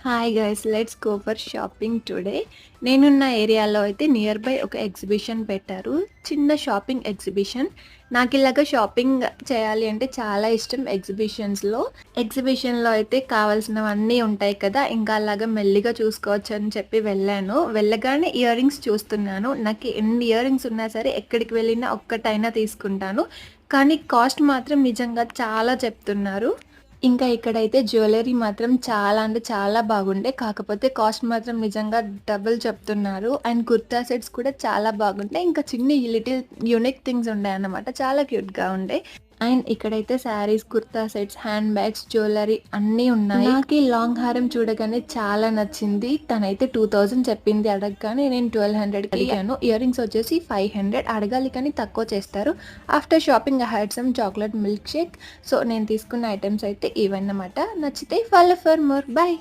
Hi guys, let's go for shopping today. నేనున్న ఏరియాలో అయితే నియర్ బై ఒక ఎగ్జిబిషన్ పెట్టారు. చిన్న షాపింగ్ ఎగ్జిబిషన్. నాకు ఇలాగ షాపింగ్ చేయాలి అంటే చాలా ఇష్టం. ఎగ్జిబిషన్లో అయితే కావాల్సినవన్నీ ఉంటాయి కదా, ఇంకా అలాగా మెల్లిగా చూసుకోవచ్చు అని చెప్పి వెళ్ళాను. వెళ్ళగానే ఇయర్ రింగ్స్ చూస్తున్నాను. నాకు ఎన్ని ఇయర్ రింగ్స్ ఉన్నా సరే ఎక్కడికి వెళ్ళినా ఒక్కటైనా తీసుకుంటాను. కానీ కాస్ట్ మాత్రం నిజంగా చాలా చెప్తున్నారు. ఇంకా ఇక్కడైతే జ్యువెలరీ మాత్రం చాలా అంటే చాలా బాగుండే. కాకపోతే కాస్ట్ మాత్రం నిజంగా డబుల్ చెప్తున్నారు. అండ్ కుర్తా సెట్స్ కూడా చాలా బాగుంటాయి. ఇంకా చిన్ని లిటిల్ యూనిక్ థింగ్స్ ఉన్నాయన్నమాట. చాలా క్యూట్‌గా ఉండే. అండ్ ఇక్కడైతే saris, kurta sets, hand bags, jewellery అన్నీ ఉన్నాయి. నాకీ లాంగ్ హారం చూడగానే చాలా నచ్చింది. తనైతే 2000 చెప్పింది అడగగానే. నేను 1200కి అడిగాను. ఇయర్ రింగ్స్ వచ్చేసి 500 అడగాలి కానీ తక్కువ చేస్తారు. After shopping I had some chocolate milk shake. So నేను తీసుకున్న ఐటమ్స్ అయితే ఇవన్నమాట. నచ్చితే ఫాలో ఫర్ మోర్. బై.